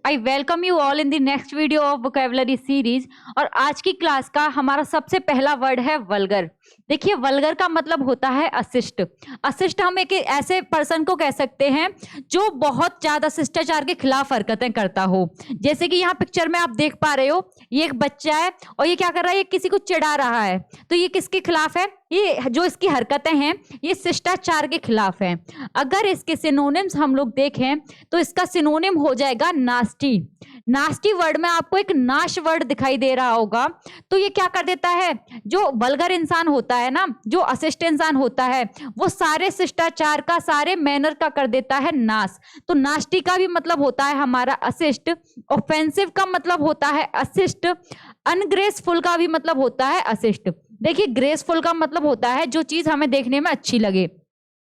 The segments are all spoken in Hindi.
I welcome you all in the next video of vocabulary series. और आज की क्लास का हमारा सबसे पहला वर्ड है वल्गर। देखिए, वल्गर का मतलब होता है अशिष्ट। अशिष्ट हम एक ऐसे पर्सन को कह सकते हैं जो बहुत ज्यादा शिष्टाचार के खिलाफ हरकतें करता हो। जैसे कि यहाँ पिक्चर में आप देख पा रहे हो, ये एक बच्चा है और ये क्या कर रहा है, ये किसी को चिढ़ा रहा है। तो ये किसके खिलाफ है? ये जो इसकी हरकतें हैं ये शिष्टाचार के खिलाफ हैं। अगर इसके सिनोनिम्स हम लोग देखें तो इसका सिनोनिम हो जाएगा नास्टी। नास्टी वर्ड में आपको एक नाश वर्ड दिखाई दे रहा होगा। तो ये क्या कर देता है, जो वल्गर इंसान होता है ना, जो अशिष्ट इंसान होता है, वो सारे शिष्टाचार का, सारे मैनर का कर देता है नाश। तो नास्टी का भी मतलब होता है हमारा अशिष्ट, ऑफेंसिव का मतलब होता है अशिष्ट, अनग्रेसफुल का भी मतलब होता है अशिष्ट। देखिए, ग्रेसफुल का मतलब होता है जो चीज हमें देखने में अच्छी लगे,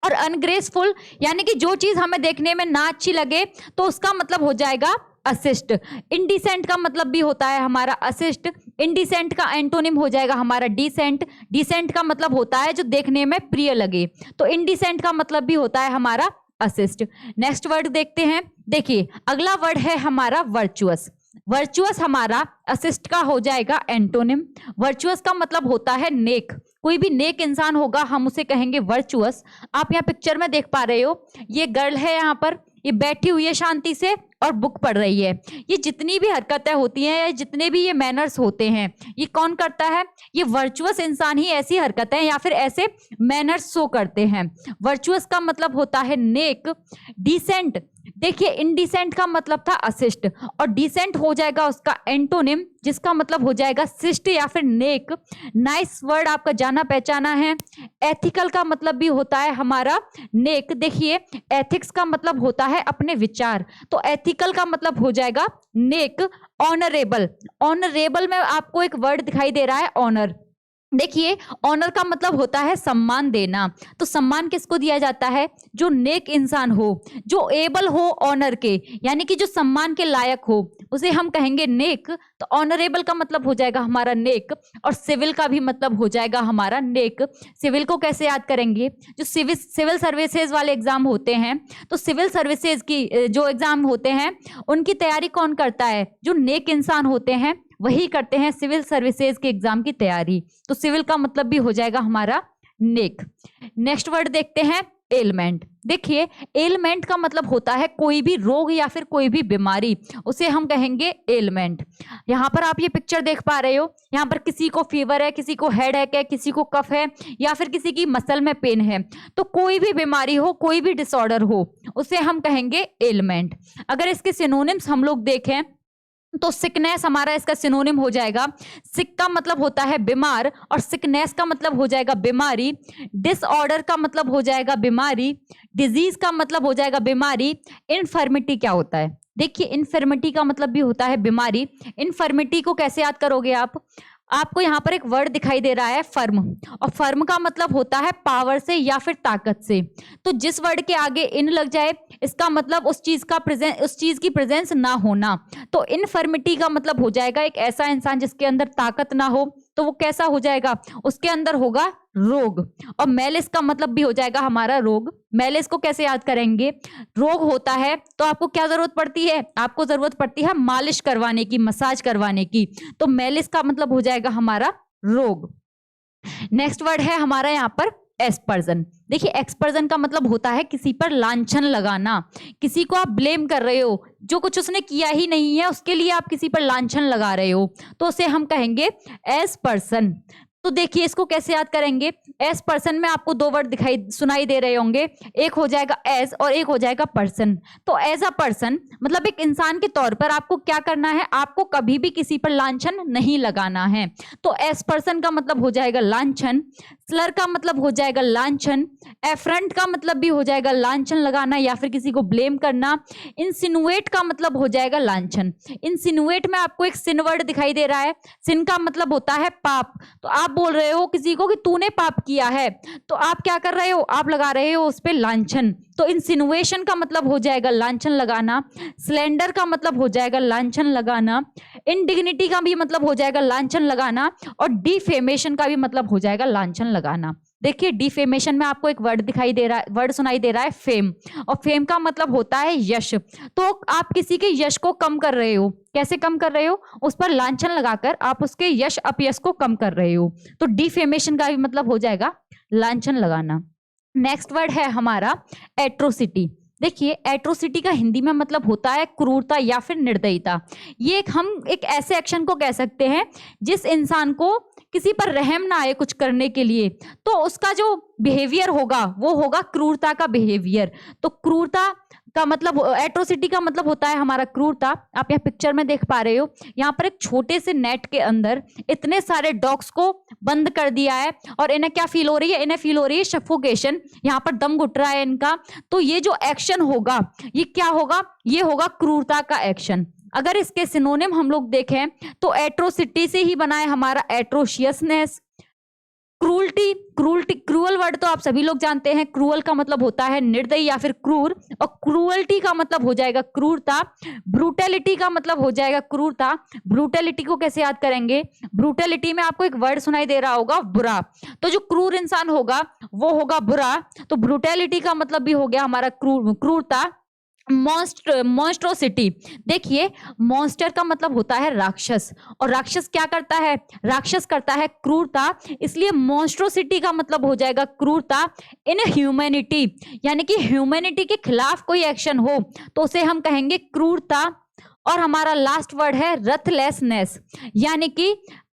और अनग्रेसफुल यानी कि जो चीज हमें देखने में ना अच्छी लगे तो उसका मतलब हो जाएगा अशिष्ट। इंडिसेंट का मतलब भी होता है हमारा अशिष्ट। इंडिसेंट का एंटोनिम हो जाएगा हमारा डिसेंट। डिसेंट का मतलब होता है जो देखने में प्रिय लगे, तो इंडिसेंट का मतलब भी होता है हमारा अशिष्ट। नेक्स्ट वर्ड देखते हैं। देखिए, अगला वर्ड है हमारा वर्चुअस। वर्चुअस हमारा अशिष्ट का हो जाएगा एंटोनिम। वर्चुअस का मतलब होता है नेक। कोई भी नेक इंसान होगा हम उसे कहेंगे वर्चुअस। आप यहाँ पिक्चर में देख पा रहे हो, ये गर्ल है, यहाँ पर ये बैठी हुई है शांति से और बुक पढ़ रही है। ये जितनी भी हरकतें होती हैं या जितने भी ये मैनर्स होते हैं, ये कौन करता है? ये वर्चुअस इंसान ही ऐसी हरकतें या फिर ऐसे मैनर्स शो करते हैं। वर्चुअस का मतलब होता है नेक। डिसेंट, देखिए इनडिसेंट का मतलब था अशिष्ट और डिसेंट हो जाएगा उसका एंटोनिम, जिसका मतलब हो जाएगा शिष्ट या फिर नेक। नाइस वर्ड आपका जाना पहचाना है। एथिकल का मतलब भी होता है हमारा नेक। देखिए, एथिक्स का मतलब होता है अपने विचार, तो एथिकल का मतलब हो जाएगा नेक। ऑनरेबल, ऑनरेबल में आपको एक वर्ड दिखाई दे रहा है ऑनर। देखिए, ऑनर का मतलब होता है सम्मान देना। तो सम्मान किसको दिया जाता है? जो नेक इंसान हो, जो एबल हो ऑनर के, यानी कि जो सम्मान के लायक हो, उसे हम कहेंगे नेक। तो ऑनरेबल का मतलब हो जाएगा हमारा नेक, और सिविल का भी मतलब हो जाएगा हमारा नेक। सिविल को कैसे याद करेंगे? जो सिविल सर्विसेज वाले एग्जाम होते हैं, तो सिविल सर्विसेज की जो एग्जाम होते हैं उनकी तैयारी कौन करता है? जो नेक इंसान होते हैं वही करते हैं सिविल सर्विसेज के एग्जाम की तैयारी। तो सिविल का मतलब भी हो जाएगा हमारा नेक। नेक्स्ट वर्ड देखते हैं एलमेंट। देखिए, एलमेंट का मतलब होता है कोई भी रोग या फिर कोई भी बीमारी, उसे हम कहेंगे एलमेंट। यहाँ पर आप ये पिक्चर देख पा रहे हो, यहाँ पर किसी को फीवर है, किसी को हेडेक है, किसी को कफ है, या फिर किसी की मसल में पेन है। तो कोई भी बीमारी हो, कोई भी डिसऑर्डर हो, उसे हम कहेंगे एलमेंट। अगर इसके सिनोनिम्स हम लोग देखें तो सिकनेस हमारा इसका सिनोनिम हो जाएगा। सिक का मतलब होता है बीमार और सिकनेस का मतलब हो जाएगा बीमारी। डिसऑर्डर का मतलब हो जाएगा बीमारी। डिजीज का मतलब हो जाएगा बीमारी। इनफर्मिटी क्या होता है? देखिए, इनफर्मिटी का मतलब भी होता है बीमारी। इनफर्मिटी को कैसे याद करोगे आप? आपको यहाँ पर एक वर्ड दिखाई दे रहा है फर्म, और फर्म का मतलब होता है पावर से या फिर ताकत से। तो जिस वर्ड के आगे इन लग जाए इसका मतलब उस चीज की प्रेजेंस ना होना। तो इनफर्मिटी का मतलब हो जाएगा एक ऐसा इंसान जिसके अंदर ताकत ना हो। तो वो कैसा हो जाएगा? उसके अंदर होगा रोग। और मेलिस का मतलब भी हो जाएगा हमारा रोग। मेलिस को कैसे याद करेंगे? रोग होता है तो आपको क्या जरूरत पड़ती है? आपको जरूरत पड़ती है मालिश करवाने की, मसाज करवाने की। तो मेलिस का मतलब हो जाएगा हमारा रोग। नेक्स्ट वर्ड है हमारा यहाँ पर एस्पर्जन। देखिए, एक्सपर्जन का मतलब होता है किसी पर लांछन लगाना। किसी को आप ब्लेम कर रहे हो, जो कुछ उसने किया ही नहीं है उसके लिए आप किसी पर लांछन लगा रहे हो, तो उसे हम कहेंगे एज पर्सन। तो देखिए, इसको कैसे याद करेंगे? एज पर्सन में आपको दो वर्ड सुनाई दे रहे होंगे, एक हो जाएगा एज और एक हो जाएगा पर्सन। तो एज अ पर्सन मतलब एक इंसान के तौर पर आपको क्या करना है? आपको कभी भी किसी पर लांछन नहीं लगाना है। तो एज पर्सन का मतलब हो जाएगा लांछन। स्लर का मतलब हो जाएगा लांछन। एफ्रंट का मतलब भी हो जाएगा लांछन लगाना या फिर किसी को ब्लेम करना। इंसिनुएट का मतलब हो जाएगा लांछन। इंसिनुएट में आपको एक सिन वर्ड दिखाई दे रहा है। सिन का मतलब होता है पाप। तो आप बोल रहे हो किसी को कि तूने पाप किया है, तो आप क्या कर रहे हो? आप लगा रहे हो उस पर लांछन। तो इंसिनुएशन का मतलब हो जाएगा लांछन लगाना, स्लेंडर का मतलब हो जाएगा लांछन लगाना, इंडिग्निटी का भी मतलब हो जाएगा लांछन लगाना, और डिफेमेशन का भी मतलब हो जाएगा लांछन लगाना। देखिए डिफेमेशन में आपको एक वर्ड दिखाई दे रहा है, वर्ड सुनाई दे रहा है फेम, और फेम का मतलब होता है यश। तो आप किसी के यश को कम कर रहे हो, कैसे कम कर रहे हो? उस पर लांछन लगाकर आप उसके यश अपयश को कम कर रहे हो। तो डिफेमेशन का भी मतलब हो जाएगा लांछन लगाना। नेक्स्ट वर्ड है हमारा एट्रोसिटी। देखिए एट्रोसिटी का हिंदी में मतलब होता है क्रूरता या फिर निर्दयता। ये हम एक ऐसे एक्शन को कह सकते हैं जिस इंसान को किसी पर रहम ना आए कुछ करने के लिए, तो उसका जो बिहेवियर होगा वो होगा क्रूरता का बिहेवियर। तो क्रूरता का मतलब, एट्रोसिटी का मतलब होता है हमारा क्रूरता। आप यहाँ पिक्चर में देख पा रहे हो, यहाँ पर एक छोटे से नेट के अंदर इतने सारे डॉग्स को बंद कर दिया है, और इन्हें क्या फील हो रही है? इन्हें फील हो रही है सफोकेशन, यहाँ पर दम घुट रहा है इनका। तो ये जो एक्शन होगा ये क्या होगा? ये होगा क्रूरता का एक्शन। अगर इसके सिनोनिम हम लोग देखें तो एट्रोसिटी से ही बना है हमारा एट्रोशियसनेस, क्रूअल्टी। क्रूअल वर्ड तो आप सभी लोग जानते हैं, क्रूअल का मतलब होता है निर्दयी या फिर क्रूर, और क्रूअल्टी का मतलब हो जाएगा क्रूरता। ब्रूटैलिटी का मतलब हो जाएगा क्रूरता। ब्रूटैलिटी को कैसे याद करेंगे? ब्रूटैलिटी में आपको एक वर्ड सुनाई दे रहा होगा बुरा, तो जो क्रूर इंसान होगा वो होगा बुरा। तो ब्रूटैलिटी का मतलब भी हो गया हमारा क्रूरता। मॉन्स्ट्रोसिटी, देखिए मॉन्स्टर का मतलब होता है राक्षस, और राक्षस क्या करता है? राक्षस करता है क्रूरता, इसलिए मॉन्स्ट्रोसिटी का मतलब हो जाएगा क्रूरता। इन ह्यूमैनिटी, यानी कि ह्यूमैनिटी के खिलाफ कोई एक्शन हो तो उसे हम कहेंगे क्रूरता। और हमारा लास्ट वर्ड है रथलेसनेस, यानी कि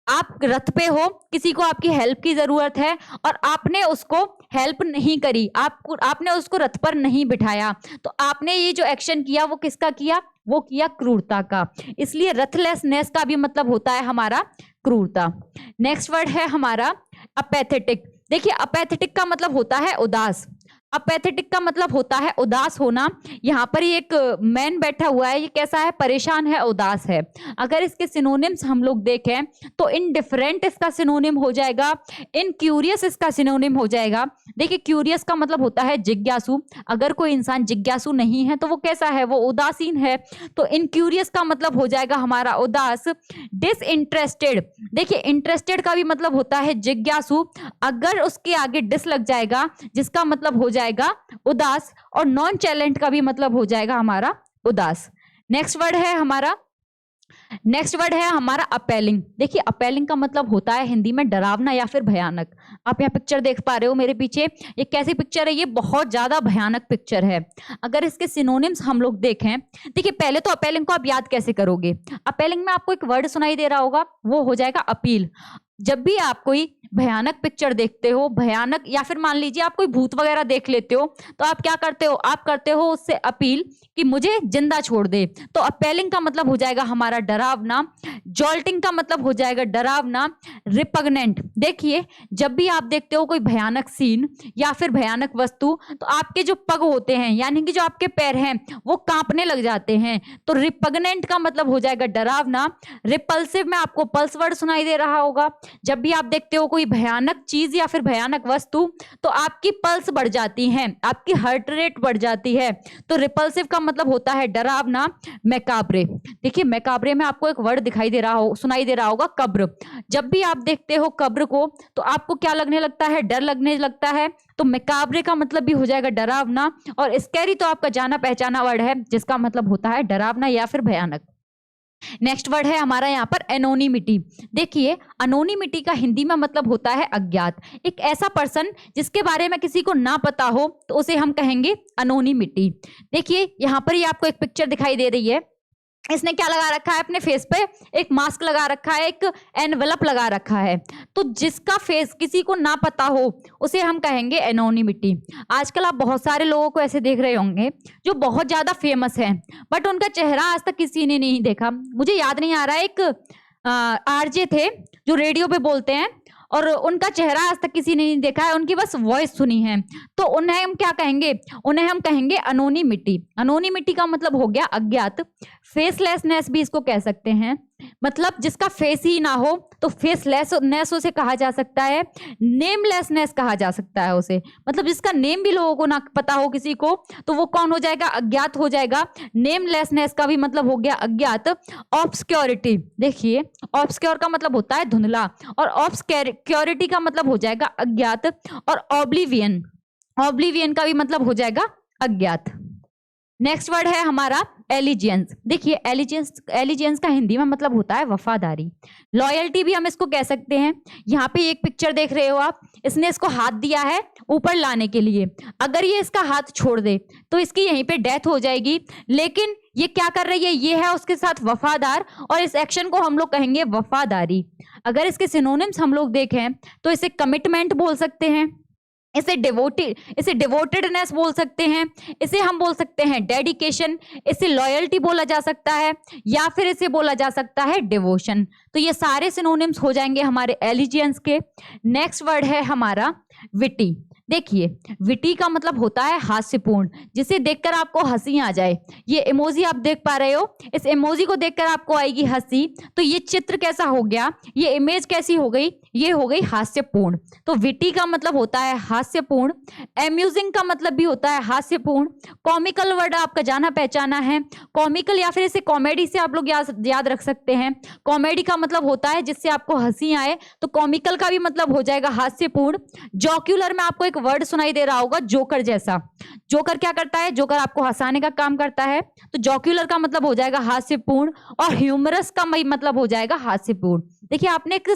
आप रथ पे हो, किसी को आपकी हेल्प की जरूरत है और आपने उसको हेल्प नहीं करी, आपने उसको रथ पर नहीं बिठाया, तो आपने ये जो एक्शन किया वो किसका किया? वो किया क्रूरता का। इसलिए रथलेसनेस का भी मतलब होता है हमारा क्रूरता। नेक्स्ट वर्ड है हमारा अपैथेटिक। देखिए अपैथेटिक का मतलब होता है उदास। अपैथेटिक का मतलब होता है उदास होना। यहाँ पर ये एक मैन बैठा हुआ है, ये कैसा है? परेशान है, उदास है। अगर इसके सिनोनिम्स हम लोग देखें तो इनडिफरेंट इसका सिनोनिम हो जाएगा, इनक्यूरियस इसका सिनोनिम हो जाएगा। देखिए क्यूरियस का मतलब होता है जिज्ञासु, अगर कोई इंसान जिज्ञासु नहीं है तो वो कैसा है? वो उदासीन है। तो इनक्यूरियस का मतलब हो जाएगा हमारा उदास। डिसइंटरेस्टेड, देखिए इंटरेस्टेड का भी मतलब होता है जिज्ञासु, अगर उसके आगे डिस लग जाएगा जिसका मतलब हो जाएगा उदास, और नॉन चैलेंट का भी मतलब हो जाएगा हमारा उदास। नेक्स्ट वर्ड है हमारा अपेलिंग। देखिए अपेलिंग का मतलब होता है हिंदी में डरावना या फिर भयानक। आप यहाँ पिक्चर देख पा रहे हो मेरे पीछे, ये कैसी पिक्चर है? ये बहुत ज्यादा भयानक पिक्चर है। अगर इसके सिनोनिम्स हम लोग देखें, देखिए पहले तो अपेलिंग को आप याद कैसे करोगे? अपेलिंग में आपको एक वर्ड सुनाई दे रहा होगा, वो हो जाएगा अपील। जब भी आप कोई भयानक पिक्चर देखते हो, भयानक, या फिर मान लीजिए आप कोई भूत वगैरह देख लेते हो, तो आप क्या करते हो? आप करते हो उससे अपील कि मुझे जिंदा छोड़ दे। तो अपेलिंग का मतलब हो जाएगा हमारा डरावना। जॉल्टिंग का मतलब हो जाएगा डरावना। रिपग्नेंट, देखिए जब भी आप देखते हो कोई भयानक सीन या फिर भयानक वस्तु, तो आपके जो पग होते हैं, यानी कि जो आपके पैर हैं, वो कांपने लग जाते हैं। तो रिपग्नेंट का मतलब हो जाएगा डरावना। रिपल्सिव में आपको पल्स वर्ड सुनाई दे रहा होगा, जब भी आप देखते हो कोई भयानक चीज या फिर भयानक वस्तु तो आपकी पल्स बढ़ जाती है, आपकी हार्ट रेट बढ़ जाती है। तो रिपल्सिव का मतलब होता है डरावना। मैकाब्रे, देखिए मैकाब्रे में आपको एक वर्ड दिखाई दे रहा हो, सुनाई दे रहा होगा, कब्र। जब भी आप देखते हो कब्र को तो आपको क्या लगने लगता है? डर लगने लगता है। तो मैकाब्रे का मतलब भी हो जाएगा डरावना। और स्कैरी तो आपका जाना पहचाना वर्ड है जिसका मतलब होता है डरावना या फिर भयानक। नेक्स्ट वर्ड है हमारा यहाँ पर एनोनिमिटी। देखिए एनोनिमिटी का हिंदी में मतलब होता है अज्ञात। एक ऐसा पर्सन जिसके बारे में किसी को ना पता हो तो उसे हम कहेंगे एनोनिमिटी। देखिए यहाँ पर ये आपको एक पिक्चर दिखाई दे रही है, इसने क्या लगा रखा है? अपने फेस पे एक मास्क लगा रखा है, एक एनवेलप लगा रखा है। तो जिसका फेस किसी को ना पता हो उसे हम कहेंगे एनोनिमिटी। आजकल आप बहुत सारे लोगों को ऐसे देख रहे होंगे जो बहुत ज्यादा फेमस हैं, बट उनका चेहरा आज तक किसी ने नहीं देखा। मुझे याद नहीं आ रहा है, एक आरजे थे जो रेडियो पे बोलते हैं और उनका चेहरा आज तक किसी ने नहीं देखा है, उनकी बस वॉइस सुनी है। तो उन्हें हम क्या कहेंगे? उन्हें हम कहेंगे एनोनिमिटी। एनोनिमिटी का मतलब हो गया अज्ञात। फेसलेसनेस भी इसको कह सकते हैं, मतलब जिसका फेस ही ना हो तो फेसलेसनेस उसे कहा जा सकता है। नेमलेसनेस कहा जा सकता है उसे, मतलब जिसका नेम भी लोगों को ना पता हो किसी को, तो वो कौन हो जाएगा, अज्ञात हो जाएगा। नेमलेसनेस का भी मतलब हो गया अज्ञात। ऑब्सक्योरिटी, देखिए ऑब्सक्योर का मतलब होता है धुंधला, और ऑब्सक्योरिटी का मतलब हो जाएगा अज्ञात। और ऑब्लिवियन, ऑब्लिवियन का भी मतलब हो जाएगा अज्ञात। नेक्स्ट वर्ड है हमारा एलिजियंस। देखिए एलिजियंस, एलिजियंस का हिंदी में मतलब होता है वफादारी। लॉयल्टी भी हम इसको कह सकते हैं। यहाँ पे एक पिक्चर देख रहे हो आप, इसने इसको हाथ दिया है ऊपर लाने के लिए, अगर ये इसका हाथ छोड़ दे तो इसकी यहीं पे डेथ हो जाएगी, लेकिन ये क्या कर रही है, ये है उसके साथ वफादार, और इस एक्शन को हम लोग कहेंगे वफादारी। अगर इसके सिनोनिम्स हम लोग देखें तो इसे कमिटमेंट बोल सकते हैं, इसे डिवोटेडनेस बोल सकते हैं, इसे हम बोल सकते हैं डेडिकेशन, इसे लॉयल्टी बोला जा सकता है, या फिर इसे बोला जा सकता है डिवोशन। तो ये सारे सिनोनिम्स हो जाएंगे हमारे एलिजियंस के। नेक्स्ट वर्ड है हमारा विटी। देखिए विटी का मतलब होता है हास्यपूर्ण, जिसे देखकर आपको हंसी आ जाए। ये इमोजी आप देख पा रहे हो, इस इमोजी को देखकर आपको आएगी हंसी, तो ये चित्र कैसा हो गया, ये इमेज कैसी हो गई, ये हो गई हास्यपूर्ण। तो विटी का मतलब होता है हास्यपूर्ण। एम्यूजिंग का मतलब भी होता है हास्यपूर्ण। कॉमिकल वर्ड आपका जाना पहचाना है, कॉमिकल या फिर इसे कॉमेडी से आप लोग याद रख सकते हैं। कॉमेडी का मतलब होता है जिससे आपको हंसी आए, तो कॉमिकल का भी मतलब हो जाएगा हास्यपूर्ण। जॉक्यूलर में आपको एक वर्ड सुनाई दे रहा होगा, जोकर जैसा। जोकर क्या करता है, जोकर आपको हंसाने का काम करता है, तो जॉक्यूलर का मतलब हो जाएगा हास्यपूर्ण, और ह्यूमरस का मतलब हो जाएगा हास्यपूर्ण। देखिए आपने एक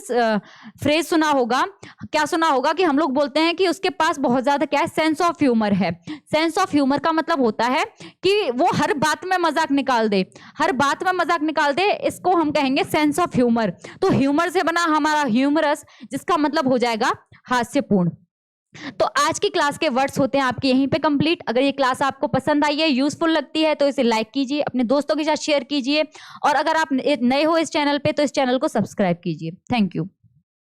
फ्रेज सुना होगा, क्या सुना होगा कि हम लोग बोलते हैं कि उसके पास बहुत ज्यादा क्या है, सेंस ऑफ ह्यूमर है। सेंस ऑफ ह्यूमर का मतलब होता है कि वो हर बात में मजाक निकाल दे, हर बात में मजाक निकाल दे, इसको हम कहेंगे सेंस ऑफ ह्यूमर। तो ह्यूमर से बना हमारा ह्यूमरस, जिसका मतलब हो जाएगा हास्यपूर्ण। तो आज की क्लास के वर्ड्स होते हैं आपके यहीं पे कंप्लीट। अगर ये क्लास आपको पसंद आई है, यूजफुल लगती है, तो इसे लाइक कीजिए, अपने दोस्तों के साथ शेयर कीजिए, और अगर आप नए हो इस चैनल पे तो इस चैनल को सब्सक्राइब कीजिए। Thank you.